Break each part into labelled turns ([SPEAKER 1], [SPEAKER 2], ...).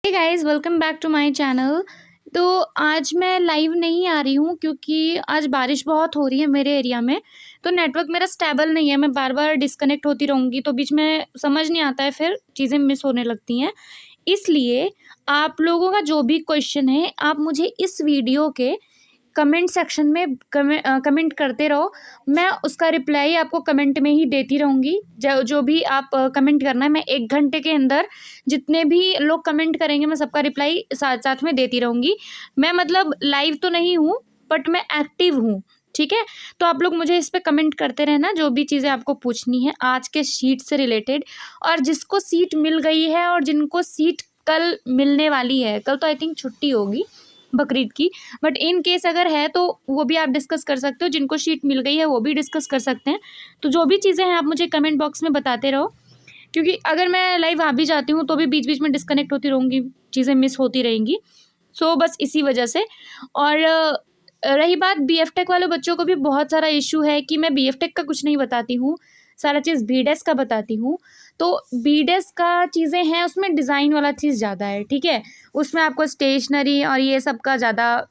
[SPEAKER 1] Hey guys, welcome back to my channel. तो आज मैं लाइव नहीं आ रही हूँ क्योंकि आज बारिश बहुत हो रही है मेरे एरिया में। तो नेटवर्क मेरा स्टेबल नहीं है, मैं बार बार डिस्कनेक्ट होती रहूँगी तो बीच में समझ नहीं आता है, फिर चीज़ें मिस होने लगती हैं। इसलिए आप लोगों का जो भी क्वेश्चन है आप मुझे इस वीडियो के कमेंट सेक्शन में कमेंट करते रहो। मैं उसका रिप्लाई आपको कमेंट में ही देती रहूँगी। जो जो भी आप कमेंट करना है, मैं 1 घंटे के अंदर जितने भी लोग कमेंट करेंगे मैं सबका रिप्लाई साथ साथ में देती रहूँगी। मैं मतलब लाइव तो नहीं हूँ बट मैं एक्टिव हूँ, ठीक है? तो आप लोग मुझे इस पे कमेंट करते रहना जो भी चीज़ें आपको पूछनी है आज के शीट से रिलेटेड। और जिसको सीट मिल गई है और जिनको सीट कल मिलने वाली है, कल तो आई थिंक छुट्टी होगी बकरीद की, बट इन केस अगर है तो वो भी आप डिस्कस कर सकते हो। जिनको शीट मिल गई है वो भी डिस्कस कर सकते हैं। तो जो भी चीज़ें हैं आप मुझे कमेंट बॉक्स में बताते रहो, क्योंकि अगर मैं लाइव आ भी जाती हूँ तो भी बीच बीच में डिस्कनेक्ट होती रहूँगी, चीज़ें मिस होती रहेंगी। सो बस इसी वजह से। और रही बात बीएफ टेक वाले बच्चों को भी बहुत सारा इशू है कि मैं बीएफ टेक का कुछ नहीं बताती हूँ, सारा चीज़ बीडेस का बताती हूँ। तो बीडेस का चीज़ें हैं उसमें डिज़ाइन वाला चीज़ ज़्यादा है, ठीक है? उसमें आपको स्टेशनरी और ये सब का ज़्यादा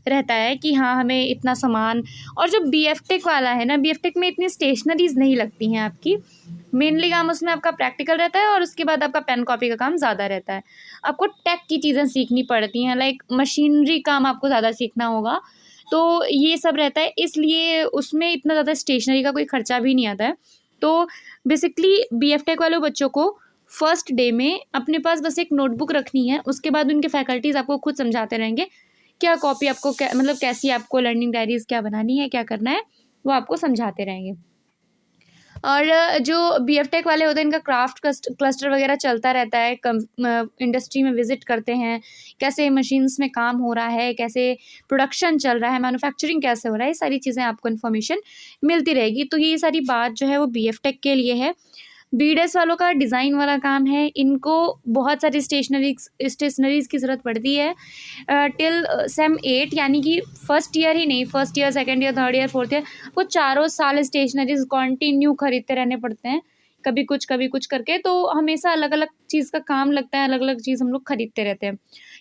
[SPEAKER 1] रहता है कि हाँ हमें इतना सामान। और जो बीएफ टेक वाला है ना, बीएफ टेक में इतनी स्टेशनरीज नहीं लगती हैं आपकी। मेनली काम उसमें आपका प्रैक्टिकल रहता है और उसके बाद आपका पेन कॉपी का काम ज़्यादा रहता है। आपको टेक की चीज़ें सीखनी पड़ती हैं, लाइक मशीनरी काम आपको ज़्यादा सीखना होगा। तो ये सब रहता है, इसलिए उसमें इतना ज़्यादा स्टेशनरी का कोई खर्चा भी नहीं आता है। तो बेसिकली बीएफ टेक वाले बच्चों को फर्स्ट डे में अपने पास बस एक नोटबुक रखनी है। उसके बाद उनके फैकल्टीज़ आपको खुद समझाते रहेंगे क्या कॉपी आपको मतलब कैसी आपको लर्निंग डायरीज़ क्या बनानी है, क्या करना है, वो आपको समझाते रहेंगे। और जो बीएफ टेक वाले होते हैं इनका क्राफ्ट क्लस्टर वगैरह चलता रहता है। इंडस्ट्री में विजिट करते हैं, कैसे मशीन्स में काम हो रहा है, कैसे प्रोडक्शन चल रहा है, मैन्युफैक्चरिंग कैसे हो रहा है, ये सारी चीज़ें आपको इन्फॉर्मेशन मिलती रहेगी। तो ये सारी बात जो है वो बीएफ टेक के लिए है। बीडेस वालों का डिज़ाइन वाला काम है, इनको बहुत सारी स्टेशनरीज़ की ज़रूरत पड़ती है टिल सेम 8, यानी कि फर्स्ट ईयर ही नहीं, first year, second year, third year, fourth year, वो चारों साल स्टेशनरीज़ कंटिन्यू खरीदते रहने पड़ते हैं, कभी कुछ करके। तो हमेशा अलग अलग चीज़ का काम लगता है, अलग अलग चीज़ हम लोग खरीदते रहते हैं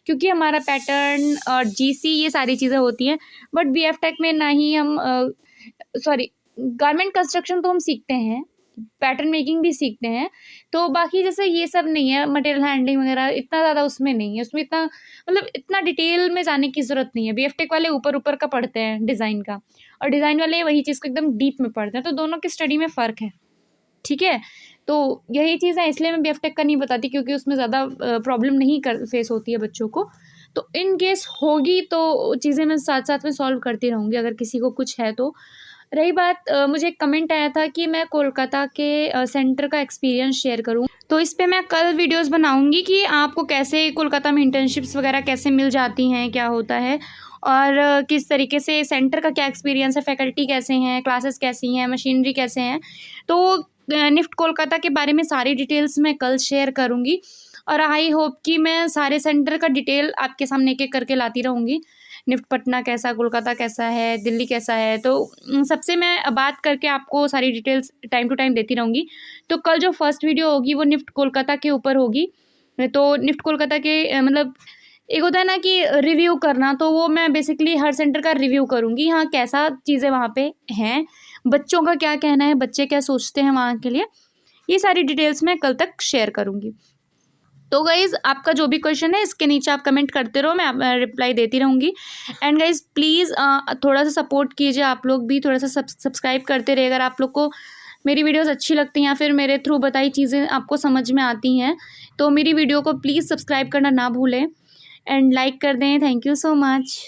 [SPEAKER 1] क्योंकि हमारा पैटर्न और जीसी ये सारी चीज़ें होती हैं। बट बीएफ टेक में ना ही हम सॉरी, गारमेंट कंस्ट्रक्शन तो हम सीखते हैं, पैटर्न मेकिंग भी सीखते हैं। तो बाकी जैसे ये सब नहीं है, मटेरियल हैंडलिंग वगैरह इतना ज़्यादा उसमें नहीं है, उसमें इतना मतलब इतना डिटेल में जाने की ज़रूरत नहीं है। बीएफ टेक वाले ऊपर ऊपर का पढ़ते हैं डिज़ाइन का, और डिज़ाइन वाले वही चीज़ को एकदम डीप में पढ़ते हैं। तो दोनों की स्टडी में फ़र्क है, ठीक है? तो यही चीज़ है, इसलिए मैं बीएफ टेक का नहीं बताती क्योंकि उसमें ज़्यादा प्रॉब्लम नहीं फेस होती है बच्चों को। तो इन केस होगी तो चीज़ें मैं साथ साथ में सॉल्व करती रहूँगी अगर किसी को कुछ है तो। रही बात मुझे एक कमेंट आया था कि मैं कोलकाता के सेंटर का एक्सपीरियंस शेयर करूं, तो इस पे मैं कल वीडियोस बनाऊंगी कि आपको कैसे कोलकाता में इंटर्नशिप्स वगैरह कैसे मिल जाती हैं, क्या होता है, और किस तरीके से सेंटर का क्या एक्सपीरियंस है, फैकल्टी कैसे हैं, क्लासेस कैसी हैं, मशीनरी कैसे हैं। तो निफ्ट कोलकाता के बारे में सारी डिटेल्स मैं कल शेयर करूँगी। और आई होप कि मैं सारे सेंटर का डिटेल आपके सामने एक एक करके लाती रहूँगी। निफ्ट पटना कैसा, कोलकाता कैसा है, दिल्ली कैसा है, तो सबसे मैं बात करके आपको सारी डिटेल्स टाइम टू टाइम देती रहूँगी। तो कल जो फर्स्ट वीडियो होगी वो निफ्ट कोलकाता के ऊपर होगी। तो निफ्ट कोलकाता के मतलब एक होता है ना कि रिव्यू करना, तो वो मैं बेसिकली हर सेंटर का रिव्यू करूँगी। हाँ, कैसा चीज़ें वहाँ पे हैं, बच्चों का क्या कहना है, बच्चे क्या सोचते हैं वहाँ के लिए, ये सारी डिटेल्स मैं कल तक शेयर करूँगी। तो गाइज़ आपका जो भी क्वेश्चन है इसके नीचे आप कमेंट करते रहो, मैं रिप्लाई देती रहूँगी। एंड गाइज़ प्लीज़ थोड़ा सा सपोर्ट कीजिए, आप लोग भी थोड़ा सा सब्सक्राइब करते रहिए। अगर आप लोग को मेरी वीडियोस अच्छी लगती हैं या फिर मेरे थ्रू बताई चीज़ें आपको समझ में आती हैं तो मेरी वीडियो को प्लीज़ सब्सक्राइब करना ना भूलें एंड लाइक कर दें। Thank you so much.